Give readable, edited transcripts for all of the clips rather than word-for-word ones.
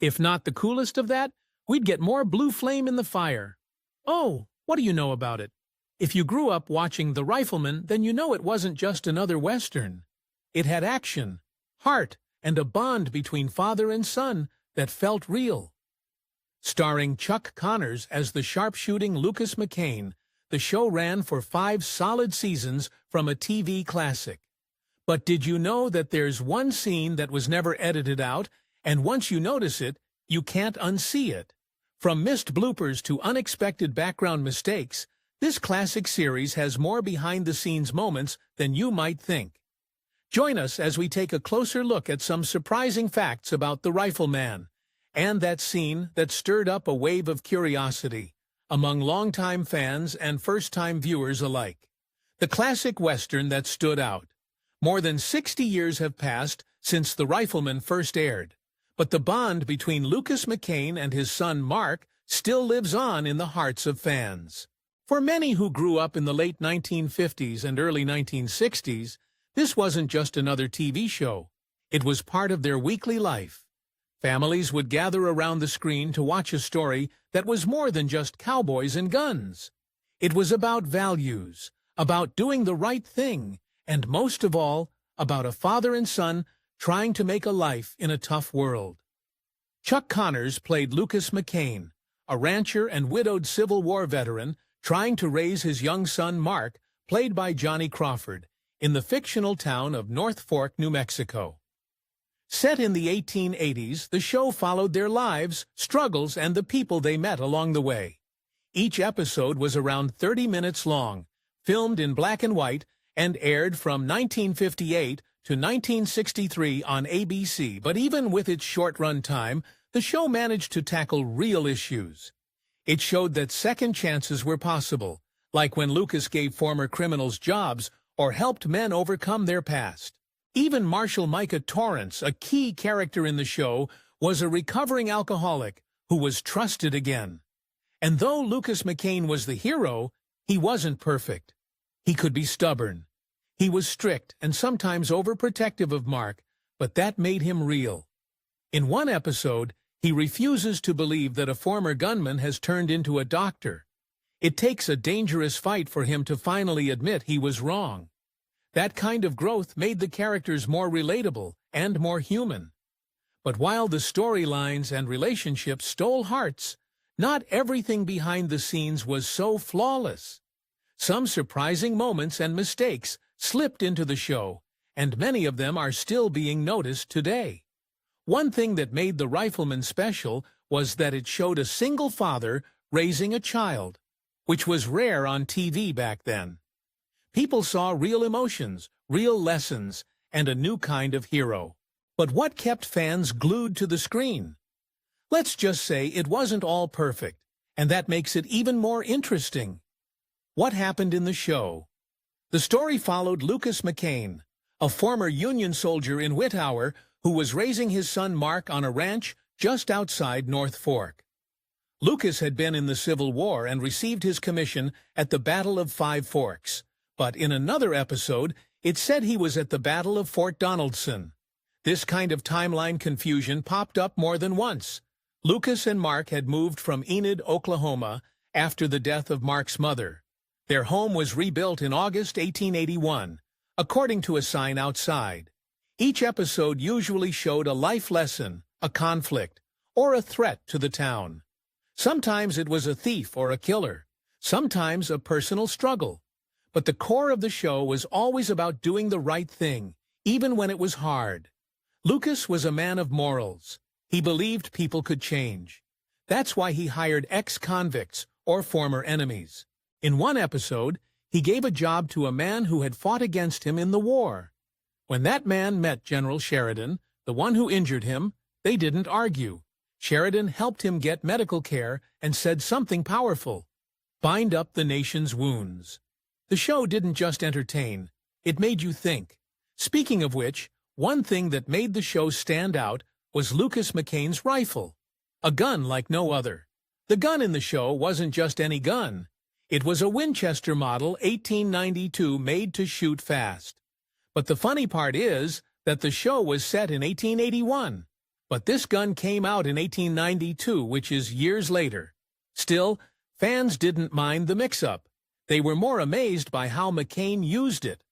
If not the coolest of that, we'd get more blue flame in the fire. Oh, what do you know about it? If you grew up watching The Rifleman, then you know it wasn't just another Western. It had action, heart, and a bond between father and son that felt real. Starring Chuck Connors as the sharpshooting Lucas McCain, the show ran for 5 solid seasons from a TV classic. But did you know that there's one scene that was never edited out, and once you notice it, you can't unsee it? From missed bloopers to unexpected background mistakes, this classic series has more behind-the-scenes moments than you might think. Join us as we take a closer look at some surprising facts about the Rifleman, and that scene that stirred up a wave of curiosity among longtime fans and first-time viewers alike. The classic Western that stood out. More than 60 years have passed since The Rifleman first aired, but the bond between Lucas McCain and his son Mark still lives on in the hearts of fans. For many who grew up in the late 1950s and early 1960s, this wasn't just another TV show. It was part of their weekly life. Families would gather around the screen to watch a story that was more than just cowboys and guns. It was about values, about doing the right thing, and most of all, about a father and son trying to make a life in a tough world. Chuck Connors played Lucas McCain, a rancher and widowed Civil War veteran trying to raise his young son Mark, played by Johnny Crawford, in the fictional town of North Fork, New Mexico. Set in the 1880s, the show followed their lives, struggles, and the people they met along the way. Each episode was around 30 minutes long, filmed in black and white, and aired from 1958 to 1963 on ABC. But even with its short run time, the show managed to tackle real issues. It showed that second chances were possible, like when Lucas gave former criminals jobs or helped men overcome their past. Even Marshal Micah Torrance, a key character in the show, was a recovering alcoholic who was trusted again. And though Lucas McCain was the hero, he wasn't perfect. He could be stubborn. He was strict and sometimes overprotective of Mark, but that made him real. In one episode, he refuses to believe that a former gunman has turned into a doctor. It takes a dangerous fight for him to finally admit he was wrong. That kind of growth made the characters more relatable and more human. But while the storylines and relationships stole hearts, not everything behind the scenes was so flawless. Some surprising moments and mistakes slipped into the show, and many of them are still being noticed today. One thing that made The Rifleman special was that it showed a single father raising a child, which was rare on TV back then. People saw real emotions, real lessons, and a new kind of hero. But what kept fans glued to the screen? Let's just say it wasn't all perfect, and that makes it even more interesting. What happened in the show? The story followed Lucas McCain, a former Union soldier in Whittower who was raising his son Mark on a ranch just outside North Fork. Lucas had been in the Civil War and received his commission at the Battle of Five Forks, but in another episode, it said he was at the Battle of Fort Donaldson. This kind of timeline confusion popped up more than once. Lucas and Mark had moved from Enid, Oklahoma, after the death of Mark's mother. Their home was rebuilt in August 1881, according to a sign outside. Each episode usually showed a life lesson, a conflict, or a threat to the town. Sometimes it was a thief or a killer, sometimes a personal struggle. But the core of the show was always about doing the right thing, even when it was hard. Lucas was a man of morals. He believed people could change. That's why he hired ex-convicts or former enemies. In one episode, he gave a job to a man who had fought against him in the war. When that man met General Sheridan, the one who injured him, they didn't argue. Sheridan helped him get medical care and said something powerful: bind up the nation's wounds. The show didn't just entertain, it made you think. Speaking of which, one thing that made the show stand out was Lucas McCain's rifle, a gun like no other. The gun in the show wasn't just any gun. It was a Winchester Model 1892 made to shoot fast. But the funny part is that the show was set in 1881. But this gun came out in 1892, which is years later. Still, fans didn't mind the mix-up. They were more amazed by how McCain used it.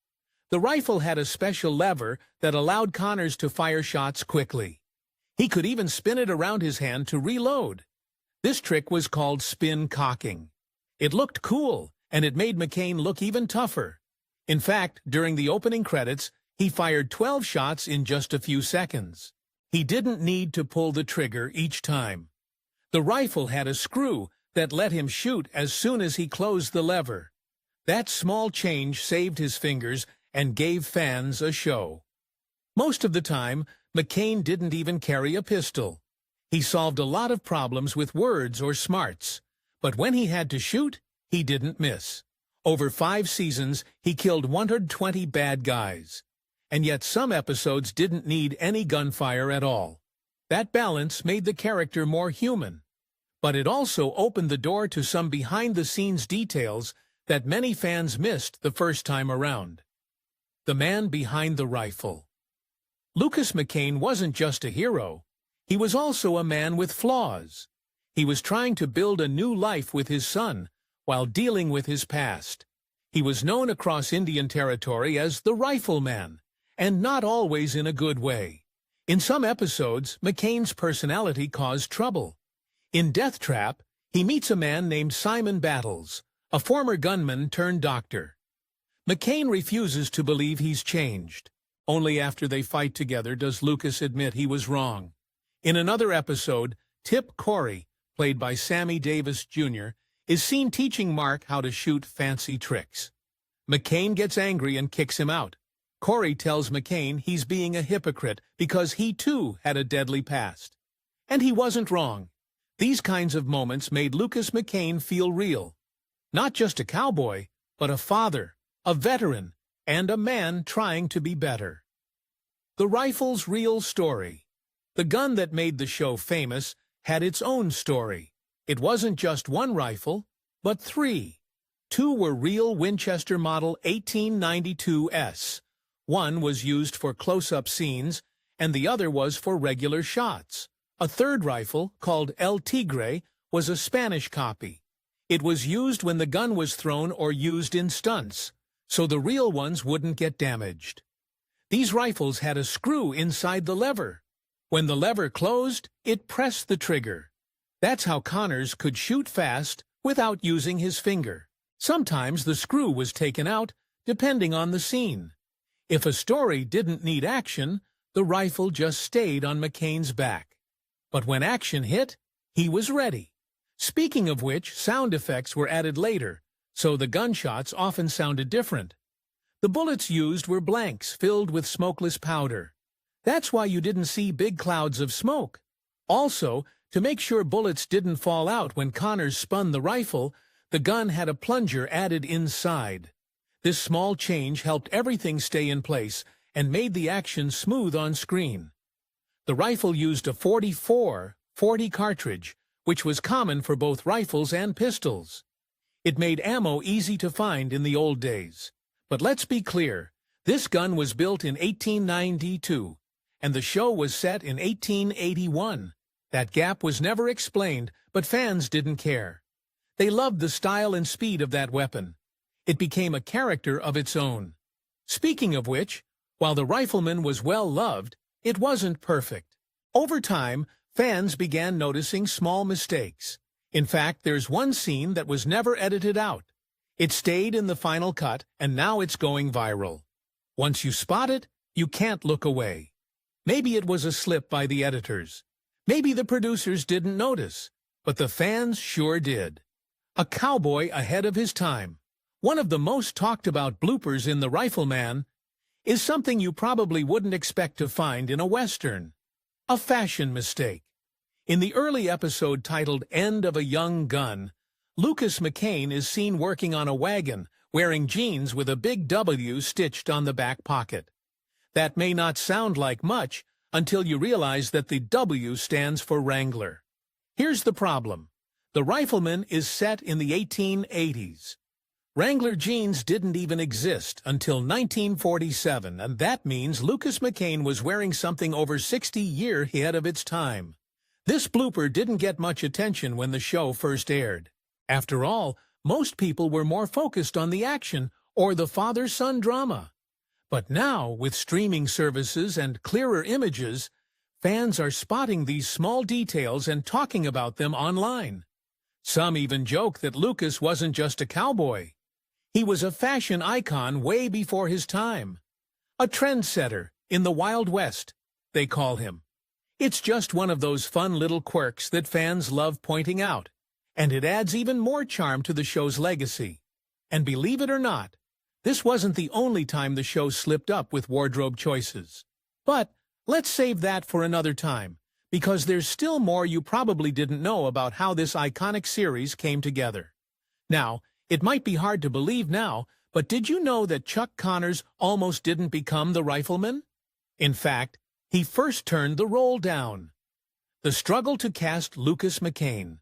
The rifle had a special lever that allowed Connors to fire shots quickly. He could even spin it around his hand to reload. This trick was called spin cocking. It looked cool, and it made McCain look even tougher. In fact, during the opening credits, he fired 12 shots in just a few seconds. He didn't need to pull the trigger each time. The rifle had a screw that let him shoot as soon as he closed the lever. That small change saved his fingers and gave fans a show. Most of the time, McCain didn't even carry a pistol. He solved a lot of problems with words or smarts. But when he had to shoot, he didn't miss. Over 5 seasons, he killed 120 bad guys. And yet some episodes didn't need any gunfire at all. That balance made the character more human. But it also opened the door to some behind-the-scenes details that many fans missed the first time around. The man behind the rifle. Lucas McCain wasn't just a hero. He was also a man with flaws. He was trying to build a new life with his son while dealing with his past. He was known across Indian Territory as the Rifleman, and not always in a good way. In some episodes, McCain's personality caused trouble. In Death Trap, he meets a man named Simon Battles, a former gunman turned doctor. McCain refuses to believe he's changed. Only after they fight together does Lucas admit he was wrong. In another episode, Tip Corey, played by Sammy Davis Jr., is seen teaching Mark how to shoot fancy tricks. McCain gets angry and kicks him out. Corey tells McCain he's being a hypocrite because he too had a deadly past. And he wasn't wrong. These kinds of moments made Lucas McCain feel real. Not just a cowboy, but a father, a veteran, and a man trying to be better. The rifle's real story. The gun that made the show famous had its own story. It wasn't just one rifle, but 3. 2 were real Winchester Model 1892s. One was used for close-up scenes, and the other was for regular shots. A third rifle, called El Tigre, was a Spanish copy. It was used when the gun was thrown or used in stunts, so the real ones wouldn't get damaged. These rifles had a screw inside the lever. When the lever closed, it pressed the trigger. That's how Connors could shoot fast without using his finger. Sometimes the screw was taken out, depending on the scene. If a story didn't need action, the rifle just stayed on McCain's back. But when action hit, he was ready. Speaking of which, sound effects were added later, so the gunshots often sounded different. The bullets used were blanks filled with smokeless powder. That's why you didn't see big clouds of smoke. Also, to make sure bullets didn't fall out when Connors spun the rifle, the gun had a plunger added inside. This small change helped everything stay in place and made the action smooth on screen. The rifle used a .44 .40 cartridge, which was common for both rifles and pistols. It made ammo easy to find in the old days. But let's be clear, this gun was built in 1892, and the show was set in 1881. That gap was never explained, but fans didn't care. They loved the style and speed of that weapon. It became a character of its own. Speaking of which, while the Rifleman was well loved, it wasn't perfect. Over time, fans began noticing small mistakes. In fact, there's one scene that was never edited out. It stayed in the final cut, and now it's going viral. Once you spot it, you can't look away. Maybe it was a slip by the editors. Maybe the producers didn't notice, but the fans sure did. A cowboy ahead of his time. One of the most talked about bloopers in The Rifleman is something you probably wouldn't expect to find in a Western. A fashion mistake. In the early episode titled End of a Young Gun, Lucas McCain is seen working on a wagon, wearing jeans with a big W stitched on the back pocket. That may not sound like much until you realize that the W stands for Wrangler. Here's the problem. The Rifleman is set in the 1880s. Wrangler jeans didn't even exist until 1947, and that means Lucas McCain was wearing something over 60 years ahead of its time. This blooper didn't get much attention when the show first aired. After all, most people were more focused on the action or the father-son drama. But now, with streaming services and clearer images, fans are spotting these small details and talking about them online. Some even joke that Lucas wasn't just a cowboy. He was a fashion icon way before his time. A trendsetter in the Wild West, they call him. It's just one of those fun little quirks that fans love pointing out, and it adds even more charm to the show's legacy. And believe it or not, this wasn't the only time the show slipped up with wardrobe choices. But let's save that for another time, because there's still more you probably didn't know about how this iconic series came together. Now, it might be hard to believe now, but did you know that Chuck Connors almost didn't become the Rifleman? In fact, he first turned the role down. The struggle to cast Lucas McCain.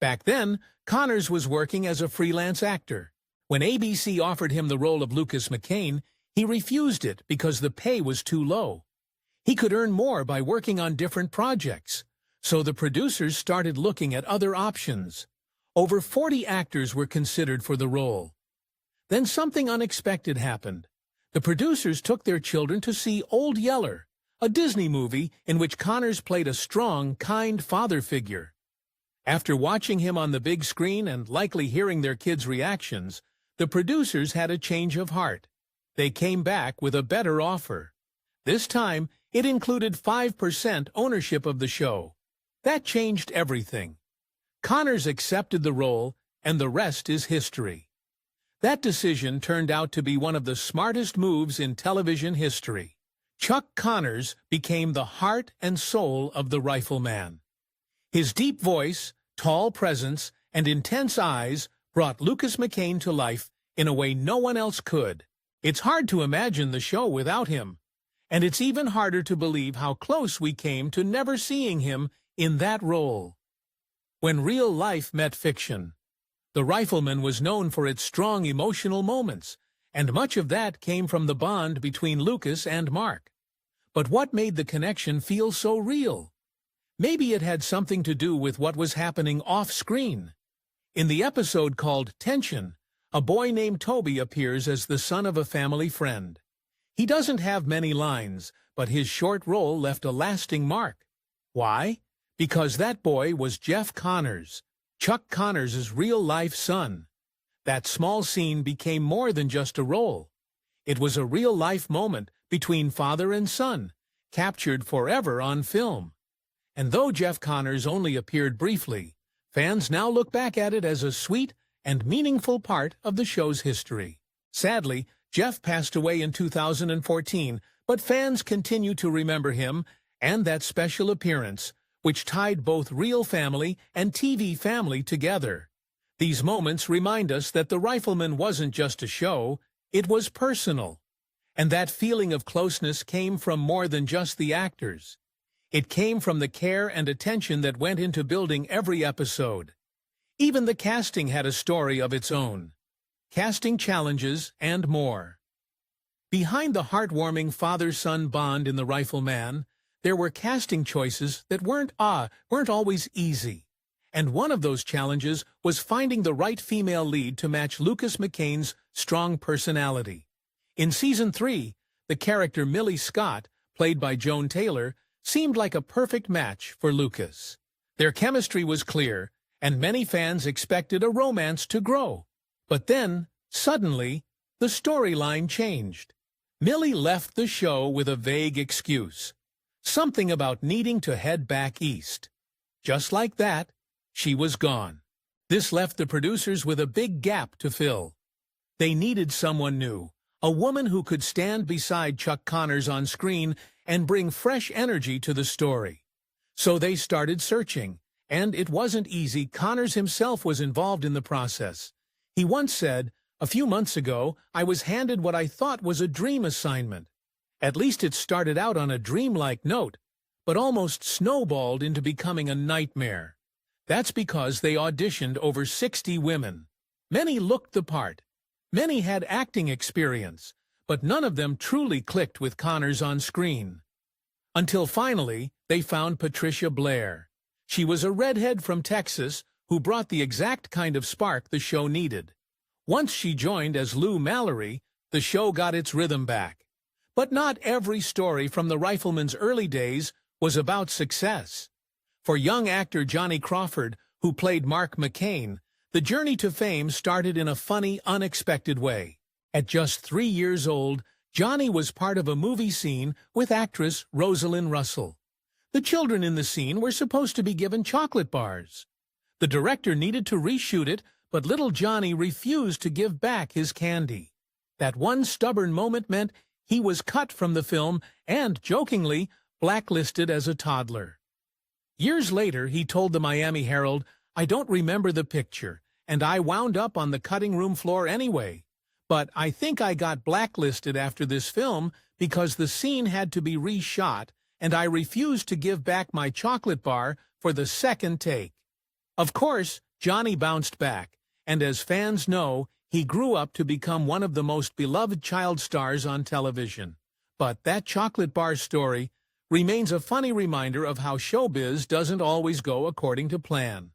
Back then, Connors was working as a freelance actor. When ABC offered him the role of Lucas McCain, he refused it because the pay was too low. He could earn more by working on different projects, so the producers started looking at other options. Over 40 actors were considered for the role. Then something unexpected happened. The producers took their children to see Old Yeller, a Disney movie in which Connors played a strong, kind father figure. After watching him on the big screen and likely hearing their kids' reactions, the producers had a change of heart. They came back with a better offer. This time, it included 5% ownership of the show. That changed everything. Connors accepted the role, and the rest is history. That decision turned out to be one of the smartest moves in television history. Chuck Connors became the heart and soul of the Rifleman. His deep voice, tall presence, and intense eyes brought Lucas McCain to life in a way no one else could. It's hard to imagine the show without him, and it's even harder to believe how close we came to never seeing him in that role. When real life met fiction, The Rifleman was known for its strong emotional moments, and much of that came from the bond between Lucas and Mark. But what made the connection feel so real? Maybe it had something to do with what was happening off-screen. In the episode called Tension, a boy named Toby appears as the son of a family friend. He doesn't have many lines, but his short role left a lasting mark. Why? Because that boy was Jeff Connors, Chuck Connors' real-life son. That small scene became more than just a role. It was a real-life moment between father and son, captured forever on film. And though Jeff Connors only appeared briefly, fans now look back at it as a sweet and meaningful part of the show's history. Sadly, Jeff passed away in 2014, but fans continue to remember him and that special appearance, which tied both real family and TV family together. These moments remind us that The Rifleman wasn't just a show, it was personal. And that feeling of closeness came from more than just the actors. It came from the care and attention that went into building every episode. Even the casting had a story of its own. Casting challenges and more. Behind the heartwarming father-son bond in The Rifleman, there were casting choices that weren't always easy. And one of those challenges was finding the right female lead to match Lucas McCain's strong personality. In Season 3, the character Millie Scott, played by Joan Taylor, seemed like a perfect match for Lucas. Their chemistry was clear, and many fans expected a romance to grow. But then, suddenly, the storyline changed. Millie left the show with a vague excuse. Something about needing to head back east. Just like that, she was gone. This left the producers with a big gap to fill. They needed someone new, a woman who could stand beside Chuck Connors on screen and bring fresh energy to the story. So they started searching, and it wasn't easy. Connors himself was involved in the process. He once said, "A few months ago, I was handed what I thought was a dream assignment. At least it started out on a dreamlike note, but almost snowballed into becoming a nightmare." That's because they auditioned over 60 women. Many looked the part, Many had acting experience, but none of them truly clicked with Connors on screen. Until finally, they found Patricia Blair. She was a redhead from Texas who brought the exact kind of spark the show needed. Once she joined as Lou Mallory, the show got its rhythm back. But not every story from the Rifleman's early days was about success. For young actor Johnny Crawford, who played Mark McCain, the journey to fame started in a funny, unexpected way. At just 3 years old, Johnny was part of a movie scene with actress Rosalind Russell. The children in the scene were supposed to be given chocolate bars. The director needed to reshoot it, but little Johnny refused to give back his candy. That one stubborn moment meant he was cut from the film and, jokingly, blacklisted as a toddler. Years later, he told the Miami Herald, "I don't remember the picture, and I wound up on the cutting room floor anyway. But I think I got blacklisted after this film because the scene had to be reshot, and I refused to give back my chocolate bar for the second take." Of course, Johnny bounced back, and as fans know, he grew up to become one of the most beloved child stars on television. But that chocolate bar story remains a funny reminder of how showbiz doesn't always go according to plan.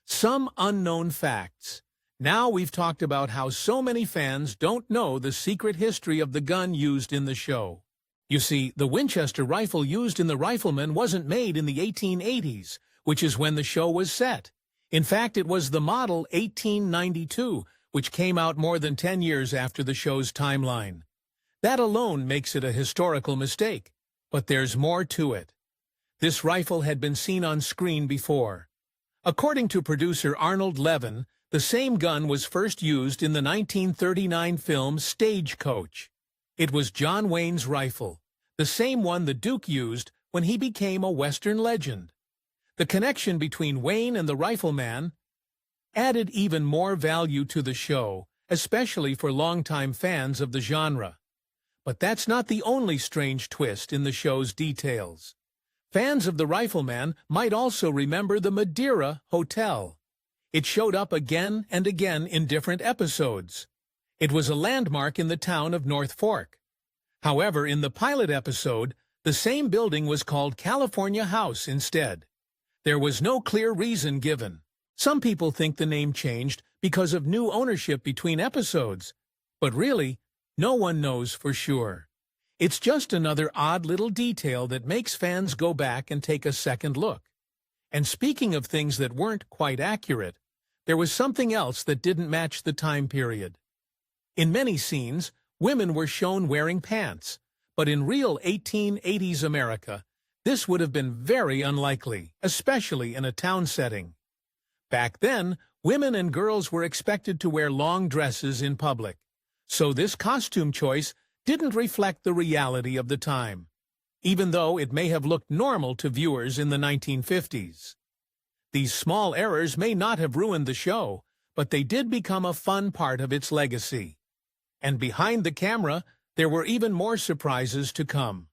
Some unknown facts. Now we've talked about how so many fans don't know the secret history of the gun used in the show. You see, the Winchester rifle used in The Rifleman wasn't made in the 1880s, which is when the show was set. In fact, it was the model 1892, which came out more than 10 years after the show's timeline. That alone makes it a historical mistake, but there's more to it. This rifle had been seen on screen before. According to producer Arnold Levin, the same gun was first used in the 1939 film Stagecoach. It was John Wayne's rifle, the same one the Duke used when he became a Western legend. The connection between Wayne and the Rifleman added even more value to the show, especially for longtime fans of the genre. But that's not the only strange twist in the show's details. Fans of The Rifleman might also remember the Madeira Hotel. It showed up again and again in different episodes. It was a landmark in the town of North Fork. However, in the pilot episode, the same building was called California House instead. There was no clear reason given. Some people think the name changed because of new ownership between episodes, but really, no one knows for sure. It's just another odd little detail that makes fans go back and take a second look. And speaking of things that weren't quite accurate, there was something else that didn't match the time period. In many scenes, women were shown wearing pants, but in real 1880s America, this would have been very unlikely, especially in a town setting. Back then, women and girls were expected to wear long dresses in public, so this costume choice didn't reflect the reality of the time, even though it may have looked normal to viewers in the 1950s. These small errors may not have ruined the show, but they did become a fun part of its legacy. And behind the camera, there were even more surprises to come.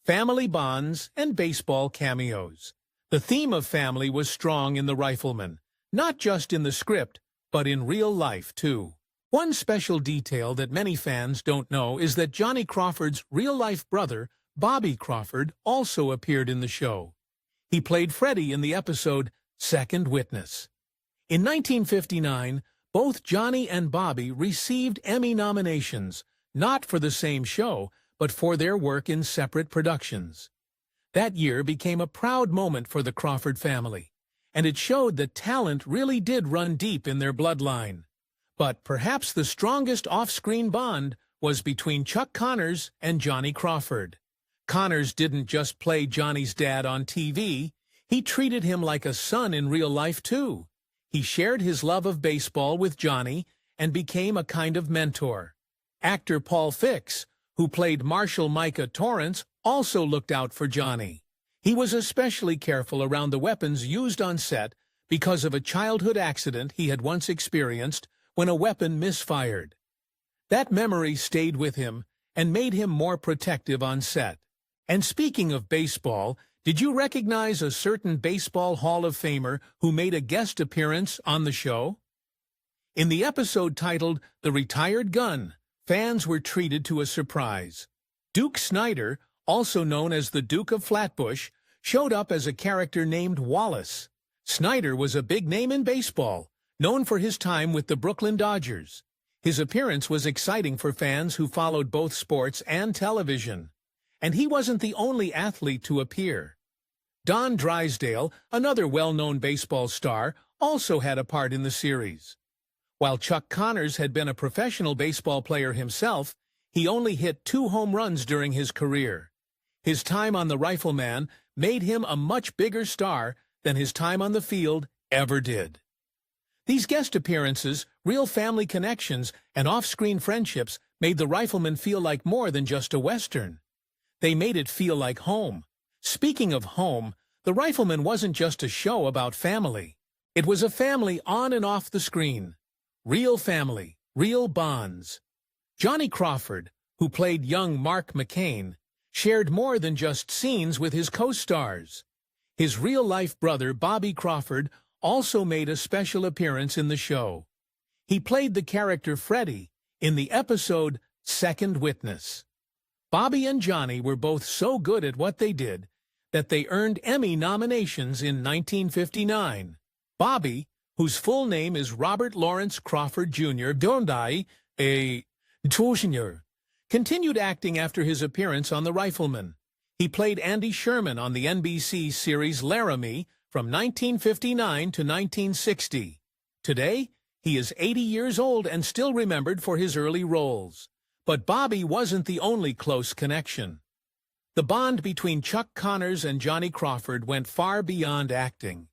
Family bonds and baseball cameos. The theme of family was strong in The Rifleman, not just in the script, but in real life, too. One special detail that many fans don't know is that Johnny Crawford's real-life brother, Bobby Crawford, also appeared in the show. He played Freddie in the episode Second Witness. In 1959, both Johnny and Bobby received Emmy nominations, not for the same show, but for their work in separate productions. That year became a proud moment for the Crawford family, and it showed that talent really did run deep in their bloodline. But perhaps the strongest off-screen bond was between Chuck Connors and Johnny Crawford. Connors didn't just play Johnny's dad on TV, he treated him like a son in real life too. He shared his love of baseball with Johnny and became a kind of mentor. Actor Paul Fix, who played Marshal Micah Torrance, also looked out for Johnny. He was especially careful around the weapons used on set because of a childhood accident he had once experienced when a weapon misfired. That memory stayed with him and made him more protective on set. And speaking of baseball, did you recognize a certain Baseball Hall of Famer who made a guest appearance on the show? In the episode titled The Retired Gun, fans were treated to a surprise. Duke Snyder, also known as the Duke of Flatbush, showed up as a character named Wallace. Snyder was a big name in baseball, known for his time with the Brooklyn Dodgers. His appearance was exciting for fans who followed both sports and television. And he wasn't the only athlete to appear. Don Drysdale, another well-known baseball star, also had a part in the series. While Chuck Connors had been a professional baseball player himself, he only hit 2 home runs during his career. His time on the Rifleman made him a much bigger star than his time on the field ever did. These guest appearances, real family connections, and off-screen friendships made the Rifleman feel like more than just a Western. They made it feel like home. Speaking of home, the Rifleman wasn't just a show about family. It was a family on and off the screen. Real family, real bonds. Johnny Crawford, who played young Mark McCain, shared more than just scenes with his co-stars. His real-life brother, Bobby Crawford, also made a special appearance in the show. He played the character Freddie in the episode Second Witness. Bobby and Johnny were both so good at what they did that they earned Emmy nominations in 1959. Bobby, whose full name is Robert Lawrence Crawford Jr., continued acting after his appearance on The Rifleman. He played Andy Sherman on the NBC series Laramie from 1959 to 1960. Today, he is 80 years old and still remembered for his early roles. But Bobby wasn't the only close connection. The bond between Chuck Connors and Johnny Crawford went far beyond acting.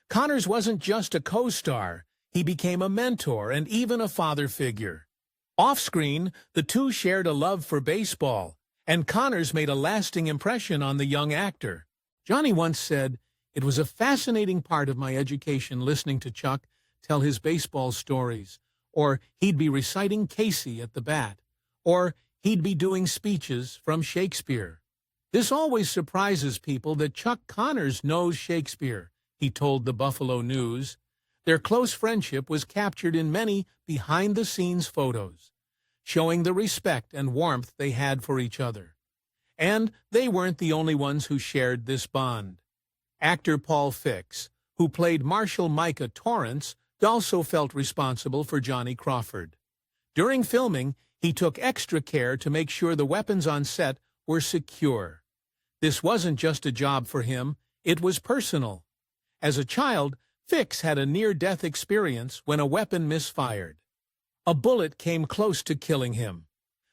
Connors wasn't just a co-star, he became a mentor and even a father figure. Off-screen, the two shared a love for baseball, and Connors made a lasting impression on the young actor. Johnny once said, "It was a fascinating part of my education listening to Chuck tell his baseball stories, or he'd be reciting Casey at the bat, or he'd be doing speeches from Shakespeare. This always surprises people that Chuck Connors knows Shakespeare," he told the Buffalo News. Their close friendship was captured in many behind-the-scenes photos, showing the respect and warmth they had for each other. And they weren't the only ones who shared this bond. Actor Paul Fix, who played Marshal Micah Torrance, also felt responsible for Johnny Crawford. During filming, he took extra care to make sure the weapons on set were secure. This wasn't just a job for him, it was personal. As a child, Fix had a near-death experience when a weapon misfired. A bullet came close to killing him.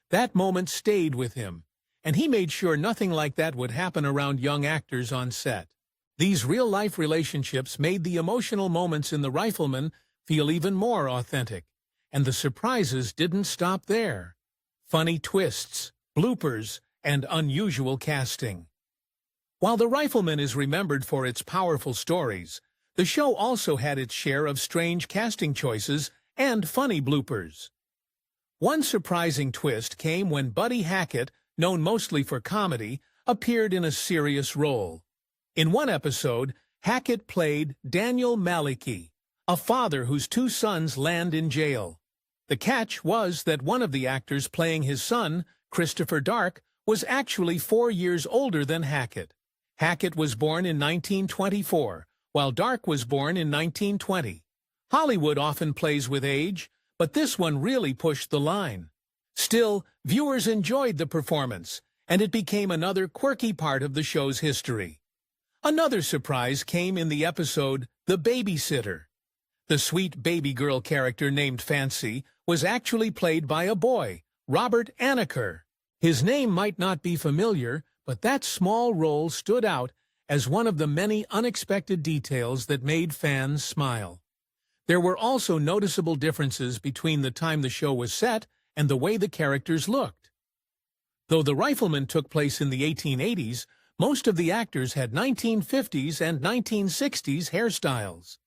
That moment stayed with him, and he made sure nothing like that would happen around young actors on set. These real-life relationships made the emotional moments in The Rifleman feel even more authentic, and the surprises didn't stop there. Funny twists, bloopers, and unusual casting. While The Rifleman is remembered for its powerful stories, the show also had its share of strange casting choices and funny bloopers. One surprising twist came when Buddy Hackett, known mostly for comedy, appeared in a serious role. In one episode, Hackett played Daniel Maliki, a father whose 2 sons land in jail. The catch was that one of the actors playing his son, Christopher Dark, was actually 4 years older than Hackett. Hackett was born in 1924, while Dark was born in 1920. Hollywood often plays with age, but this one really pushed the line. Still, viewers enjoyed the performance, and it became another quirky part of the show's history. Another surprise came in the episode The Babysitter. The sweet baby girl character named Fancy was actually played by a boy, Robert Anaker. His name might not be familiar, but that small role stood out as one of the many unexpected details that made fans smile. There were also noticeable differences between the time the show was set and the way the characters looked. Though The Rifleman took place in the 1880s, most of the actors had 1950s and 1960s hairstyles.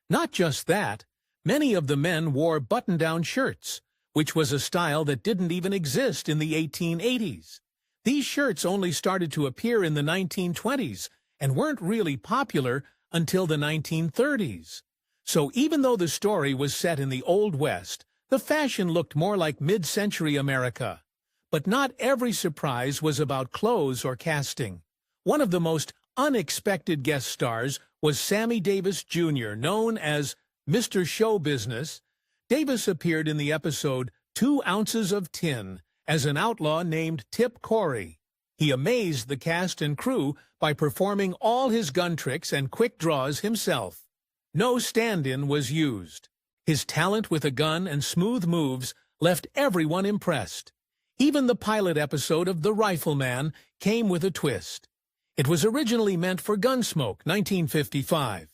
Not just that, many of the men wore button-down shirts, which was a style that didn't even exist in the 1880s. These shirts only started to appear in the 1920s and weren't really popular until the 1930s. So even though the story was set in the Old West, the fashion looked more like mid-century America. But not every surprise was about clothes or casting. One of the most unexpected guest stars was Sammy Davis Jr., known as Mr. Show Business. Davis appeared in the episode 2 Ounces of Tin as an outlaw named Tip Corey. He amazed the cast and crew by performing all his gun tricks and quick draws himself. No stand-in was used. His talent with a gun and smooth moves left everyone impressed. Even the pilot episode of The Rifleman came with a twist. It was originally meant for Gunsmoke, 1955.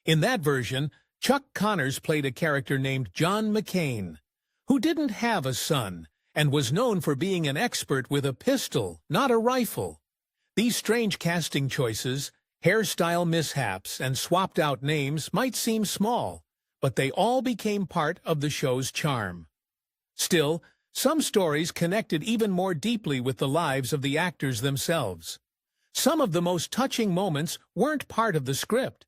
In that version, Chuck Connors played a character named John McCain, who didn't have a son and was known for being an expert with a pistol, not a rifle. These strange casting choices, hairstyle mishaps, and swapped-out names might seem small, but they all became part of the show's charm. Still, some stories connected even more deeply with the lives of the actors themselves. Some of the most touching moments weren't part of the script.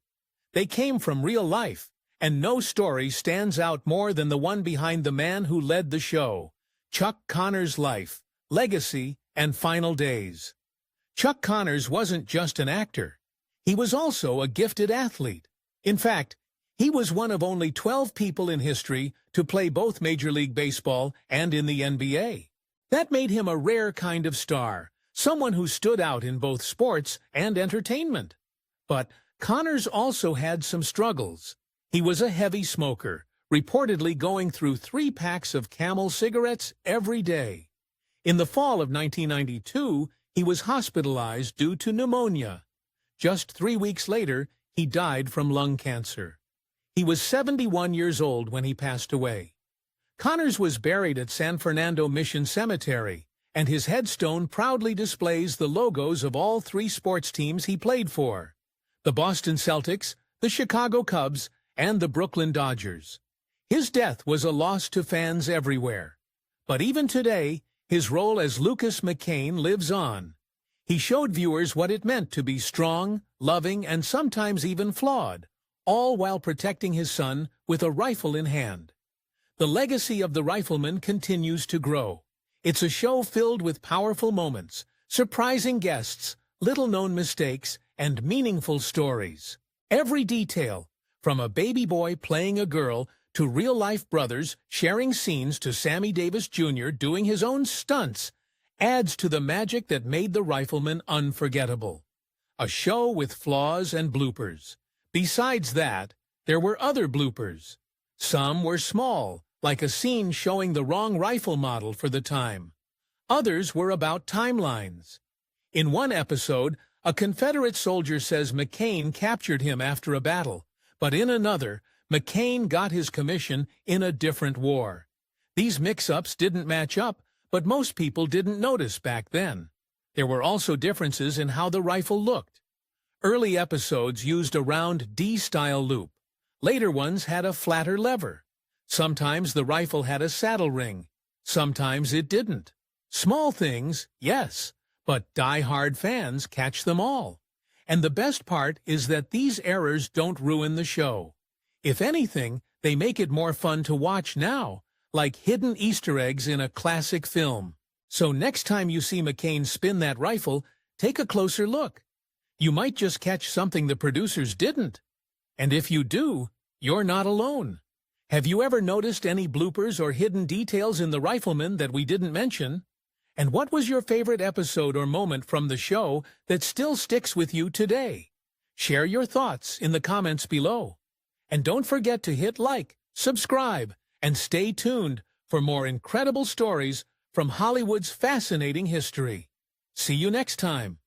They came from real life, and no story stands out more than the one behind the man who led the show, Chuck Connors' life, legacy, and final days. Chuck Connors wasn't just an actor. He was also a gifted athlete. In fact, he was one of only 12 people in history to play both Major League Baseball and in the NBA. That made him a rare kind of star, someone who stood out in both sports and entertainment. But Connors also had some struggles. He was a heavy smoker, reportedly going through 3 packs of Camel cigarettes every day. In the fall of 1992, he was hospitalized due to pneumonia. Just 3 weeks later, he died from lung cancer. He was 71 years old when he passed away. Connors was buried at San Fernando Mission Cemetery, and his headstone proudly displays the logos of all 3 sports teams he played for: the Boston Celtics, the Chicago Cubs, and the Brooklyn Dodgers. His death was a loss to fans everywhere. But even today, his role as Lucas McCain lives on. He showed viewers what it meant to be strong, loving, and sometimes even flawed, all while protecting his son with a rifle in hand. The legacy of the Rifleman continues to grow. It's a show filled with powerful moments, surprising guests, little-known mistakes, and meaningful stories. Every detail, from a baby boy playing a girl to real-life brothers sharing scenes to Sammy Davis Jr. doing his own stunts, adds to the magic that made The Rifleman unforgettable. A show with flaws and bloopers. Besides that, there were other bloopers. Some were small, like a scene showing the wrong rifle model for the time. Others were about timelines. In one episode, a Confederate soldier says McCain captured him after a battle, but in another, McCain got his commission in a different war. These mix-ups didn't match up, but most people didn't notice back then. There were also differences in how the rifle looked. Early episodes used a round D-style loop. Later ones had a flatter lever. Sometimes the rifle had a saddle ring. Sometimes it didn't. Small things, yes, but die-hard fans catch them all. And the best part is that these errors don't ruin the show. If anything, they make it more fun to watch now, like hidden Easter eggs in a classic film. So next time you see McCain spin that rifle, take a closer look. You might just catch something the producers didn't. And if you do, you're not alone. Have you ever noticed any bloopers or hidden details in The Rifleman that we didn't mention? And what was your favorite episode or moment from the show that still sticks with you today? Share your thoughts in the comments below. And don't forget to hit like, subscribe, and stay tuned for more incredible stories from Hollywood's fascinating history. See you next time.